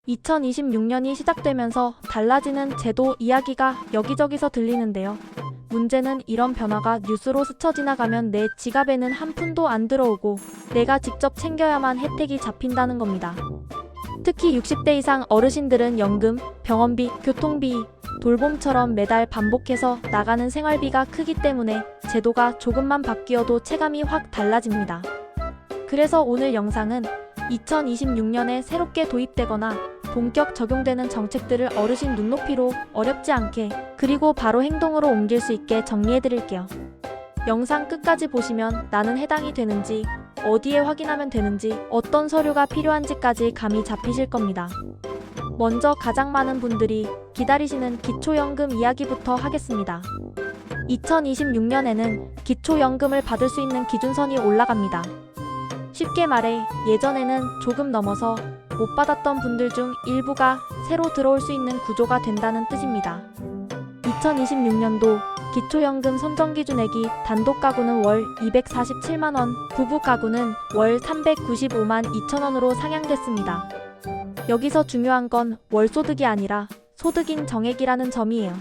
2026년이 시작되면서 달라지는 제도 이야기가 여기저기서 들리는데요. 문제는 이런 변화가 뉴스로 스쳐 지나가면 내 지갑에는 한 푼도 안 들어오고 내가 직접 챙겨야만 혜택이 잡힌다는 겁니다. 특히 60대 이상 어르신들은 연금, 병원비, 교통비, 돌봄처럼 매달 반복해서 나가는 생활비가 크기 때문에 제도가 조금만 바뀌어도 체감이 확 달라집니다. 그래서 오늘 영상은 2026년에 새롭게 도입되거나 본격 적용되는 정책들을 어르신 눈높이로 어렵지 않게 그리고 바로 행동으로 옮길 수 있게 정리해드릴게요. 영상 끝까지 보시면 나는 해당이 되는지, 어디에 확인하면 되는지, 어떤 서류가 필요한지까지 감이 잡히실 겁니다. 먼저 가장 많은 분들이 기다리시는 기초연금 이야기부터 하겠습니다. 2026년에는 기초연금을 받을 수 있는 기준선이 올라갑니다. 쉽게 말해 예전에는 조금 넘어서 못 받았던 분들 중 일부가 새로 들어올 수 있는 구조가 된다는 뜻입니다. 2026년도 기초연금 선정기준액이 단독 가구는 월 247만원, 부부 가구는 월 395만 2천원으로 상향됐습니다. 여기서 중요한 건 월소득이 아니라 소득인 정액이라는 점이에요.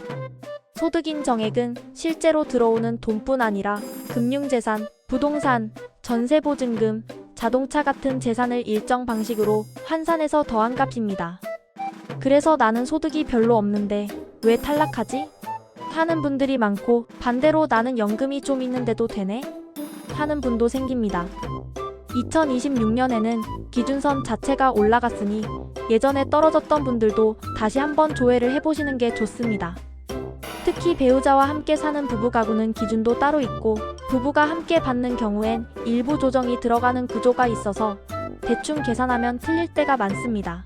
소득인 정액은 실제로 들어오는 돈뿐 아니라 금융재산, 부동산, 전세보증금, 자동차 같은 재산을 일정 방식으로 환산해서 더한 값입니다. 그래서 나는 소득이 별로 없는데 왜 탈락하지? 하는 분들이 많고, 반대로 나는 연금이 좀 있는데도 되네? 하는 분도 생깁니다. 2026년에는 기준선 자체가 올라갔으니 예전에 떨어졌던 분들도 다시 한번 조회를 해보시는 게 좋습니다. 특히 배우자와 함께 사는 부부 가구는 기준도 따로 있고, 부부가 함께 받는 경우엔 일부 조정이 들어가는 구조가 있어서 대충 계산하면 틀릴 때가 많습니다.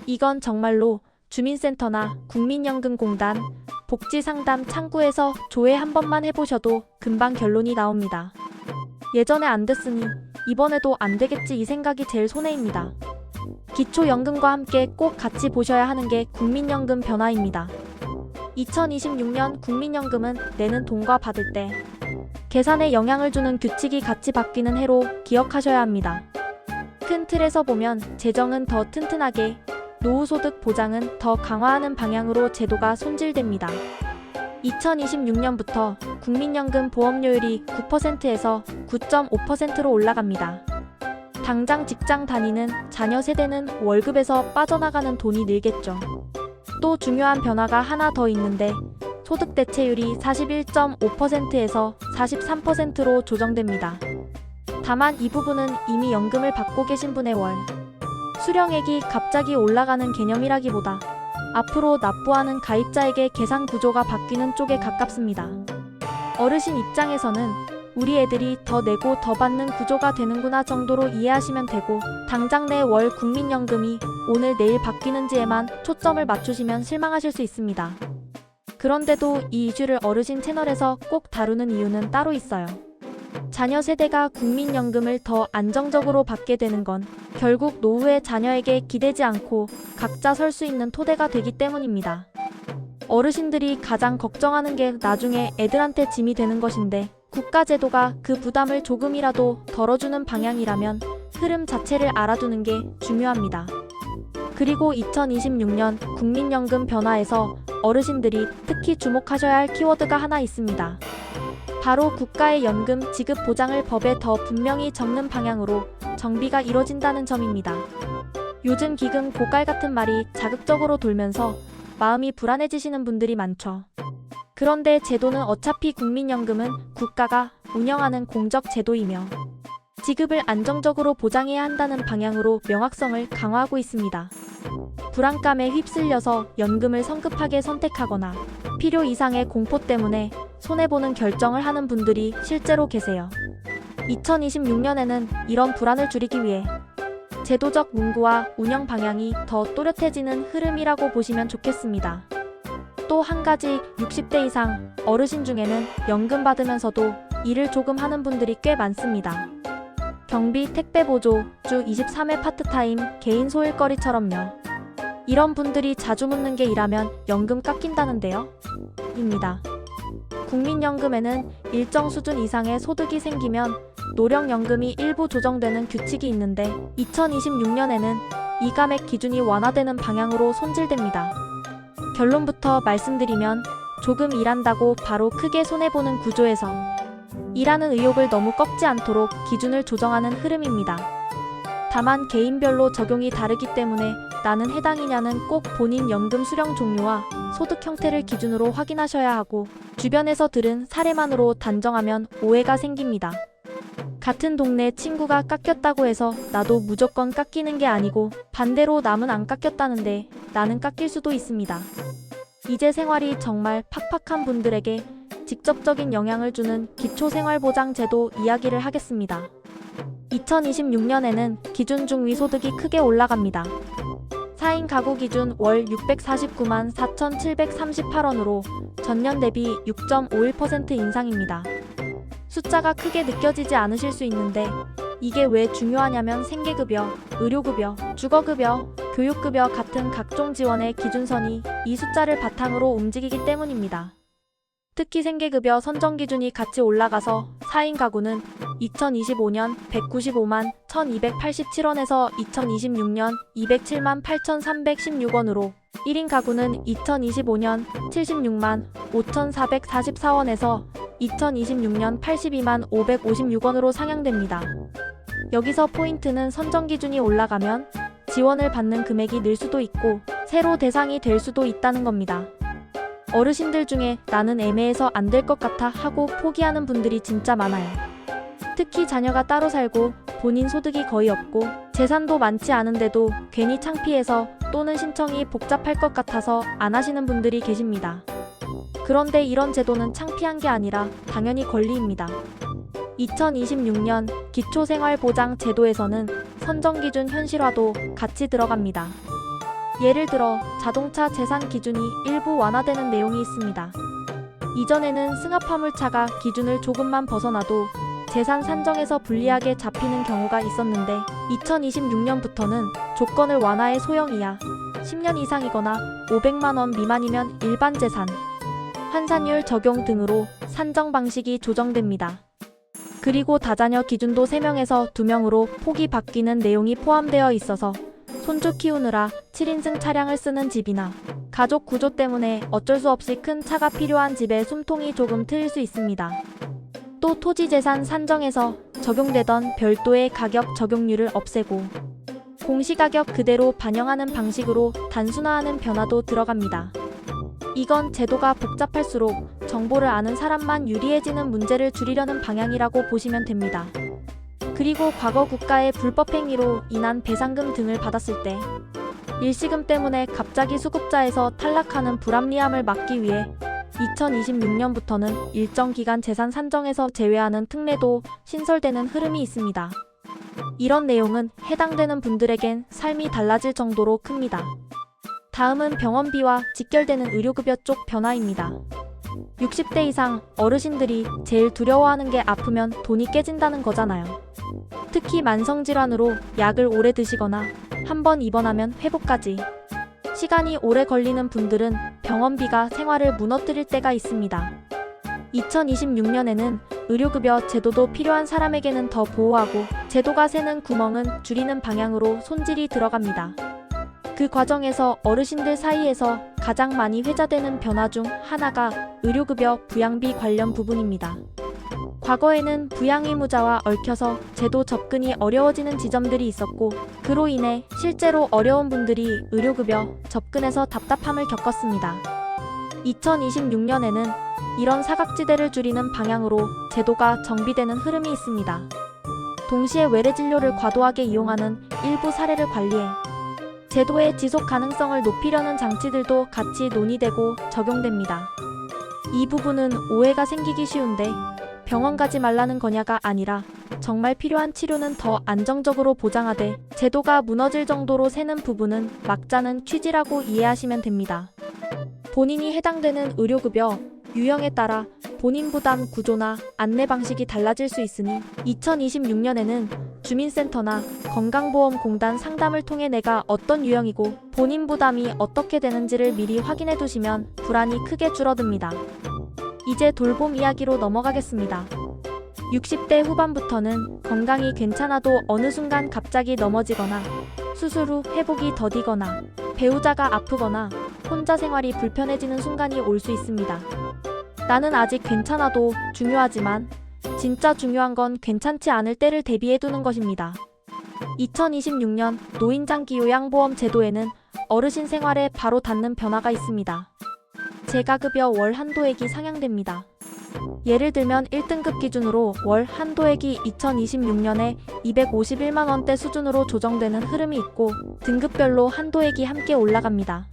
이건 정말로 주민센터나 국민연금공단, 복지상담 창구에서 조회 한 번만 해보셔도 금방 결론이 나옵니다. 예전에 안 됐으니 이번에도 안 되겠지 이 생각이 제일 손해입니다. 기초연금과 함께 꼭 같이 보셔야 하는 게 국민연금 변화입니다. 2026년 국민연금은 내는 돈과 받을 때 계산에 영향을 주는 규칙이 같이 바뀌는 해로 기억하셔야 합니다. 큰 틀에서 보면 재정은 더 튼튼하게, 노후소득 보장은 더 강화하는 방향으로 제도가 손질됩니다. 2026년부터 국민연금 보험료율이 9%에서 9.5%로 올라갑니다. 당장 직장 다니는 자녀 세대는 월급에서 빠져나가는 돈이 늘겠죠. 또 중요한 변화가 하나 더 있는데, 소득 대체율이 41.5%에서 43%로 조정됩니다. 다만 이 부분은 이미 연금을 받고 계신 분의 월 수령액이 갑자기 올라가는 개념이라기보다 앞으로 납부하는 가입자에게 계산 구조가 바뀌는 쪽에 가깝습니다. 어르신 입장에서는 우리 애들이 더 내고 더 받는 구조가 되는구나 정도로 이해하시면 되고, 당장 내 월 국민연금이 오늘 내일 바뀌는지에만 초점을 맞추시면 실망하실 수 있습니다. 그런데도 이 이슈를 어르신 채널에서 꼭 다루는 이유는 따로 있어요. 자녀 세대가 국민연금을 더 안정적으로 받게 되는 건 결국 노후에 자녀에게 기대지 않고 각자 설 수 있는 토대가 되기 때문입니다. 어르신들이 가장 걱정하는 게 나중에 애들한테 짐이 되는 것인데, 국가제도가 그 부담을 조금이라도 덜어주는 방향이라면 흐름 자체를 알아두는 게 중요합니다. 그리고 2026년 국민연금 변화에서 어르신들이 특히 주목하셔야 할 키워드가 하나 있습니다. 바로 국가의 연금 지급 보장을 법에 더 분명히 적는 방향으로 정비가 이뤄진다는 점입니다. 요즘 기금 고갈 같은 말이 자극적으로 돌면서 마음이 불안해지시는 분들이 많죠. 그런데 제도는 어차피 국민연금은 국가가 운영하는 공적 제도이며 지급을 안정적으로 보장해야 한다는 방향으로 명확성을 강화하고 있습니다. 불안감에 휩쓸려서 연금을 성급하게 선택하거나 필요 이상의 공포 때문에 손해보는 결정을 하는 분들이 실제로 계세요. 2026년에는 이런 불안을 줄이기 위해 제도적 문구와 운영 방향이 더 또렷해지는 흐름이라고 보시면 좋겠습니다. 또 한 가지, 60대 이상 어르신 중에는 연금 받으면서도 일을 조금 하는 분들이 꽤 많습니다. 경비, 택배 보조, 주 23회 파트타임, 개인 소일거리처럼요. 이런 분들이 자주 묻는 게 일하면 연금 깎인다는데요? 입니다. 국민연금에는 일정 수준 이상의 소득이 생기면 노령연금이 일부 조정되는 규칙이 있는데, 2026년에는 이 감액 기준이 완화되는 방향으로 손질됩니다. 결론부터 말씀드리면 조금 일한다고 바로 크게 손해보는 구조에서 일하는 의욕을 너무 꺾지 않도록 기준을 조정하는 흐름입니다. 다만 개인별로 적용이 다르기 때문에 나는 해당이냐는 꼭 본인 연금 수령 종류와 소득 형태를 기준으로 확인하셔야 하고 주변에서 들은 사례만으로 단정하면 오해가 생깁니다. 같은 동네 친구가 깎였다고 해서 나도 무조건 깎이는 게 아니고 반대로 남은 안 깎였다는데 나는 깎일 수도 있습니다. 이제 생활이 정말 팍팍한 분들에게 직접적인 영향을 주는 기초생활보장제도 이야기를 하겠습니다. 2026년에는 기준 중위소득이 크게 올라갑니다. 4인 가구 기준 월 649만 4,738원으로 전년 대비 6.51% 인상입니다. 숫자가 크게 느껴지지 않으실 수 있는데 이게 왜 중요하냐면 생계급여, 의료급여, 주거급여, 교육급여 같은 각종 지원의 기준선이 이 숫자를 바탕으로 움직이기 때문입니다. 특히 생계급여 선정 기준이 같이 올라가서 4인 가구는 2025년 195만 1,287원에서 2026년 207만 8,316원으로 1인 가구는 2025년 76만 5,444원에서 2026년 82만 556원으로 상향됩니다. 여기서 포인트는 선정 기준이 올라가면 지원을 받는 금액이 늘 수도 있고 새로 대상이 될 수도 있다는 겁니다. 어르신들 중에 나는 애매해서 안 될 것 같아 하고 포기하는 분들이 진짜 많아요. 특히 자녀가 따로 살고 본인 소득이 거의 없고 재산도 많지 않은데도 괜히 창피해서 또는 신청이 복잡할 것 같아서 안 하시는 분들이 계십니다. 그런데 이런 제도는 창피한 게 아니라 당연히 권리입니다. 2026년 기초생활보장제도에서는 선정기준 현실화도 같이 들어갑니다. 예를 들어 자동차 재산 기준이 일부 완화되는 내용이 있습니다. 이전에는 승합화물차가 기준을 조금만 벗어나도 재산 산정에서 불리하게 잡히는 경우가 있었는데 2026년부터는 조건을 완화해 소형 이하 10년 이상이거나 500만원 미만이면 일반 재산, 환산율 적용 등으로 산정 방식이 조정됩니다. 그리고 다자녀 기준도 3명에서 2명으로 폭이 바뀌는 내용이 포함되어 있어서 손주 키우느라 7인승 차량을 쓰는 집이나 가족 구조 때문에 어쩔 수 없이 큰 차가 필요한 집에 숨통이 조금 트일 수 있습니다. 또 토지재산 산정에서 적용되던 별도의 가격 적용률을 없애고 공시가격 그대로 반영하는 방식으로 단순화하는 변화도 들어갑니다. 이건 제도가 복잡할수록 정보를 아는 사람만 유리해지는 문제를 줄이려는 방향이라고 보시면 됩니다. 그리고 과거 국가의 불법행위로 인한 배상금 등을 받았을 때 일시금 때문에 갑자기 수급자에서 탈락하는 불합리함을 막기 위해 2026년부터는 일정 기간 재산 산정에서 제외하는 특례도 신설되는 흐름이 있습니다. 이런 내용은 해당되는 분들에겐 삶이 달라질 정도로 큽니다. 다음은 병원비와 직결되는 의료급여 쪽 변화입니다. 60대 이상 어르신들이 제일 두려워하는 게 아프면 돈이 깨진다는 거잖아요. 특히 만성질환으로 약을 오래 드시거나 한번 입원하면 회복까지 시간이 오래 걸리는 분들은 병원비가 생활을 무너뜨릴 때가 있습니다. 2026년에는 의료급여 제도도 필요한 사람에게는 더 보호하고 제도가 새는 구멍은 줄이는 방향으로 손질이 들어갑니다. 그 과정에서 어르신들 사이에서 가장 많이 회자되는 변화 중 하나가 의료급여 부양비 관련 부분입니다. 과거에는 부양의무자와 얽혀서 제도 접근이 어려워지는 지점들이 있었고 그로 인해 실제로 어려운 분들이 의료급여 접근에서 답답함을 겪었습니다. 2026년에는 이런 사각지대를 줄이는 방향으로 제도가 정비되는 흐름이 있습니다. 동시에 외래진료를 과도하게 이용하는 일부 사례를 관리해 제도의 지속 가능성을 높이려는 장치들도 같이 논의되고 적용됩니다. 이 부분은 오해가 생기기 쉬운데 병원 가지 말라는 거냐가 아니라 정말 필요한 치료는 더 안정적으로 보장하되 제도가 무너질 정도로 새는 부분은 막자는 취지라고 이해하시면 됩니다. 본인이 해당되는 의료급여 유형에 따라 본인 부담 구조나 안내 방식이 달라질 수 있으니 2026년에는 주민센터나 건강보험공단 상담을 통해 내가 어떤 유형이고 본인 부담이 어떻게 되는지를 미리 확인해 두시면 불안이 크게 줄어듭니다. 이제 돌봄 이야기로 넘어가겠습니다. 60대 후반부터는 건강이 괜찮아도 어느 순간 갑자기 넘어지거나 수술 후 회복이 더디거나 배우자가 아프거나 혼자 생활이 불편해지는 순간이 올 수 있습니다. 나는 아직 괜찮아도 중요하지만 진짜 중요한 건 괜찮지 않을 때를 대비해두는 것입니다. 2026년 노인장기요양보험 제도에는 어르신 생활에 바로 닿는 변화가 있습니다. 재가급여 월 한도액이 상향됩니다. 예를 들면 1등급 기준으로 월 한도액이 2026년에 251만원대 수준으로 조정되는 흐름이 있고 등급별로 한도액이 함께 올라갑니다.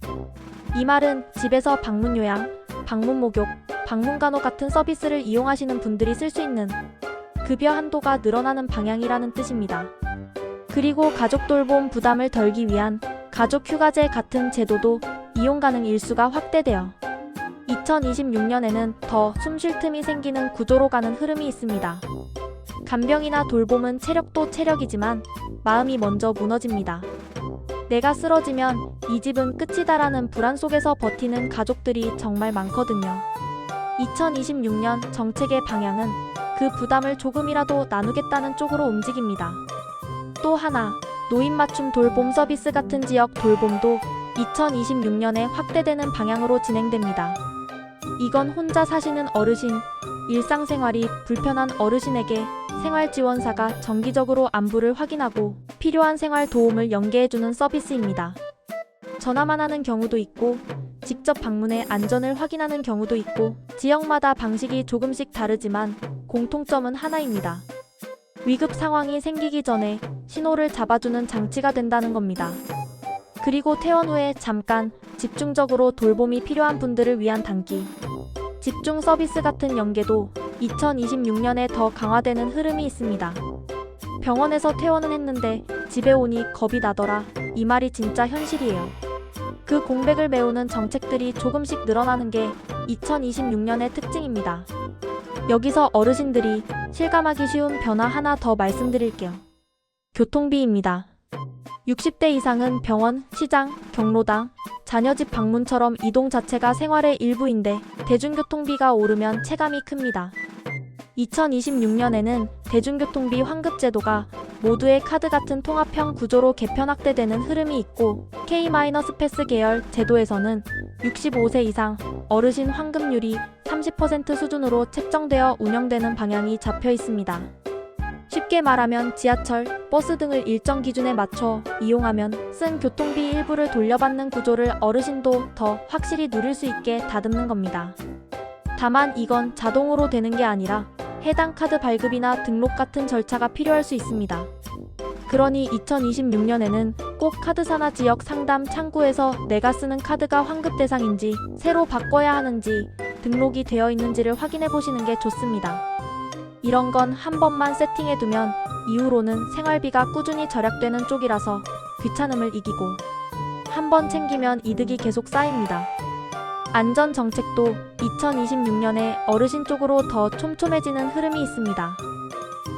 이 말은 집에서 방문요양, 방문목욕, 방문간호 같은 서비스를 이용하시는 분들이 쓸 수 있는 급여 한도가 늘어나는 방향이라는 뜻입니다. 그리고 가족 돌봄 부담을 덜기 위한 가족휴가제 같은 제도도 이용 가능 일수가 확대되어 2026년에는 더 숨쉴 틈이 생기는 구조로 가는 흐름이 있습니다. 간병이나 돌봄은 체력도 체력이지만 마음이 먼저 무너집니다. 내가 쓰러지면 이 집은 끝이다라는 불안 속에서 버티는 가족들이 정말 많거든요. 2026년 정책의 방향은 그 부담을 조금이라도 나누겠다는 쪽으로 움직입니다. 또 하나, 노인 맞춤 돌봄 서비스 같은 지역 돌봄도 2026년에 확대되는 방향으로 진행됩니다. 이건 혼자 사시는 어르신, 일상생활이 불편한 어르신에게 생활지원사가 정기적으로 안부를 확인하고 필요한 생활 도움을 연계해주는 서비스입니다. 전화만 하는 경우도 있고 직접 방문해 안전을 확인하는 경우도 있고 지역마다 방식이 조금씩 다르지만 공통점은 하나입니다. 위급 상황이 생기기 전에 신호를 잡아주는 장치가 된다는 겁니다. 그리고 퇴원 후에 잠깐 집중적으로 돌봄이 필요한 분들을 위한 단기 집중 서비스 같은 연계도 2026년에 더 강화되는 흐름이 있습니다. 병원에서 퇴원은 했는데 집에 오니 겁이 나더라. 이 말이 진짜 현실이에요. 그 공백을 메우는 정책들이 조금씩 늘어나는 게 2026년의 특징입니다. 여기서 어르신들이 실감하기 쉬운 변화 하나 더 말씀드릴게요. 교통비입니다. 60대 이상은 병원, 시장, 경로당, 자녀집 방문처럼 이동 자체가 생활의 일부인데 대중교통비가 오르면 체감이 큽니다. 2026년에는 대중교통비 환급제도가 모두의 카드 같은 통합형 구조로 개편 확대되는 흐름이 있고 K-패스 계열 제도에서는 65세 이상 어르신 환급률이 30% 수준으로 책정되어 운영되는 방향이 잡혀 있습니다. 쉽게 말하면 지하철, 버스 등을 일정 기준에 맞춰 이용하면 쓴 교통비 일부를 돌려받는 구조를 어르신도 더 확실히 누릴 수 있게 다듬는 겁니다. 다만 이건 자동으로 되는 게 아니라 해당 카드 발급이나 등록 같은 절차가 필요할 수 있습니다. 그러니 2026년에는 꼭 카드사나 지역 상담 창구에서 내가 쓰는 카드가 환급 대상인지 새로 바꿔야 하는지 등록이 되어 있는지를 확인해 보시는 게 좋습니다. 이런 건 한 번만 세팅해두면 이후로는 생활비가 꾸준히 절약되는 쪽이라서 귀찮음을 이기고 한 번 챙기면 이득이 계속 쌓입니다. 안전정책도 2026년에 어르신 쪽으로 더 촘촘해지는 흐름이 있습니다.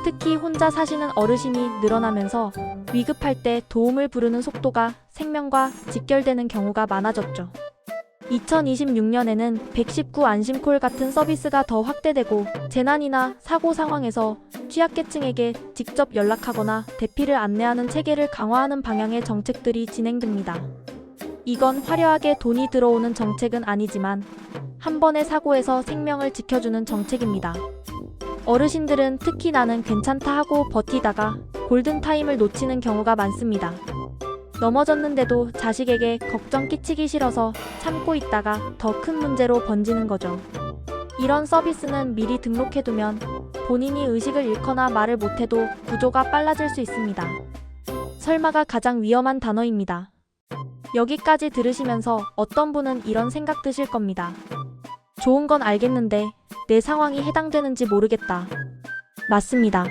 특히 혼자 사시는 어르신이 늘어나면서 위급할 때 도움을 부르는 속도가 생명과 직결되는 경우가 많아졌죠. 2026년에는 119 안심콜 같은 서비스가 더 확대되고 재난이나 사고 상황에서 취약계층에게 직접 연락하거나 대피를 안내하는 체계를 강화하는 방향의 정책들이 진행됩니다. 이건 화려하게 돈이 들어오는 정책은 아니지만 한 번의 사고에서 생명을 지켜주는 정책입니다. 어르신들은 특히 나는 괜찮다 하고 버티다가 골든타임을 놓치는 경우가 많습니다. 넘어졌는데도 자식에게 걱정 끼치기 싫어서 참고 있다가 더 큰 문제로 번지는 거죠. 이런 서비스는 미리 등록해두면 본인이 의식을 잃거나 말을 못해도 구조가 빨라질 수 있습니다. 설마가 가장 위험한 단어입니다. 여기까지 들으시면서 어떤 분은 이런 생각 드실 겁니다. 좋은 건 알겠는데 내 상황이 해당되는지 모르겠다. 맞습니다.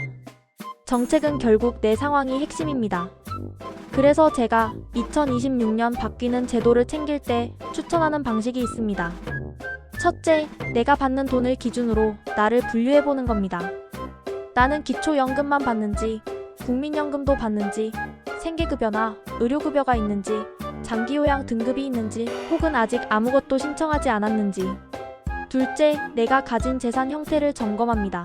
정책은 결국 내 상황이 핵심입니다. 그래서 제가 2026년 바뀌는 제도를 챙길 때 추천하는 방식이 있습니다. 첫째, 내가 받는 돈을 기준으로 나를 분류해보는 겁니다. 나는 기초연금만 받는지, 국민연금도 받는지, 생계급여나 의료급여가 있는지, 장기요양 등급이 있는지, 혹은 아직 아무것도 신청하지 않았는지. 둘째, 내가 가진 재산 형태를 점검합니다.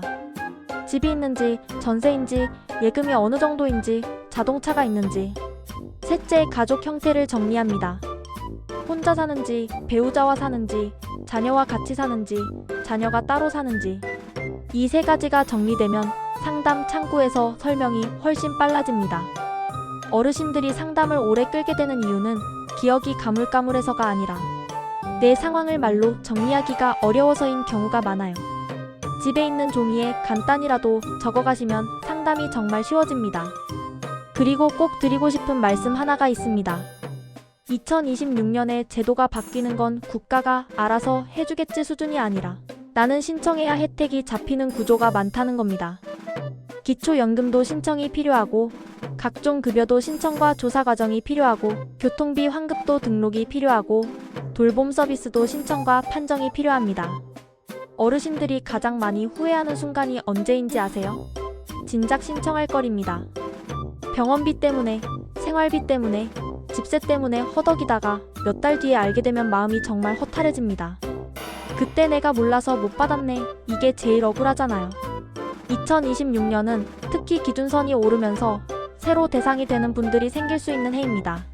집이 있는지, 전세인지, 예금이 어느 정도인지, 자동차가 있는지. 셋째, 가족 형태를 정리합니다. 혼자 사는지, 배우자와 사는지, 자녀와 같이 사는지, 자녀가 따로 사는지. 이 세 가지가 정리되면 상담 창구에서 설명이 훨씬 빨라집니다. 어르신들이 상담을 오래 끌게 되는 이유는 기억이 가물가물해서가 아니라 내 상황을 말로 정리하기가 어려워서인 경우가 많아요. 집에 있는 종이에 간단히라도 적어가시면 상담이 정말 쉬워집니다. 그리고 꼭 드리고 싶은 말씀 하나가 있습니다. 2026년에 제도가 바뀌는 건 국가가 알아서 해주겠지 수준이 아니라 나는 신청해야 혜택이 잡히는 구조가 많다는 겁니다. 기초연금도 신청이 필요하고 각종 급여도 신청과 조사 과정이 필요하고 교통비 환급도 등록이 필요하고 돌봄 서비스도 신청과 판정이 필요합니다. 어르신들이 가장 많이 후회하는 순간이 언제인지 아세요? 진작 신청할 거리입니다. 병원비 때문에, 생활비 때문에, 집세 때문에 허덕이다가 몇 달 뒤에 알게 되면 마음이 정말 허탈해집니다. 그때 내가 몰라서 못 받았네. 이게 제일 억울하잖아요. 2026년은 특히 기준선이 오르면서 새로 대상이 되는 분들이 생길 수 있는 해입니다.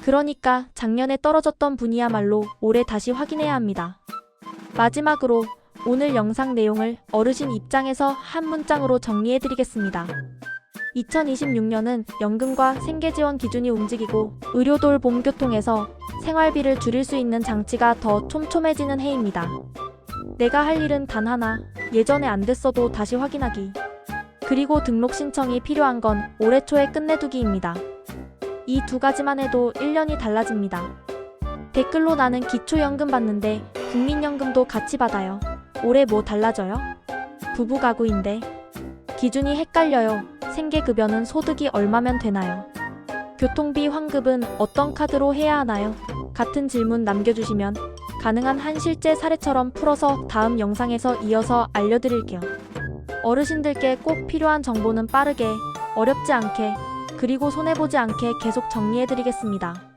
그러니까 작년에 떨어졌던 분이야말로 올해 다시 확인해야 합니다. 마지막으로 오늘 영상 내용을 어르신 입장에서 한 문장으로 정리해드리겠습니다. 2026년은 연금과 생계지원 기준이 움직이고 의료돌봄 교통에서 생활비를 줄일 수 있는 장치가 더 촘촘해지는 해입니다. 내가 할 일은 단 하나, 예전에 안 됐어도 다시 확인하기. 그리고 등록 신청이 필요한 건 올해 초에 끝내두기입니다. 이 두 가지만 해도 1년이 달라집니다. 댓글로 나는 기초연금 받는데 국민연금도 같이 받아요. 올해 뭐 달라져요? 부부 가구인데. 기준이 헷갈려요. 생계급여는 소득이 얼마면 되나요? 교통비 환급은 어떤 카드로 해야 하나요? 같은 질문 남겨주시면 가능한 한 실제 사례처럼 풀어서 다음 영상에서 이어서 알려드릴게요. 어르신들께 꼭 필요한 정보는 빠르게, 어렵지 않게, 그리고 손해보지 않게 계속 정리해드리겠습니다.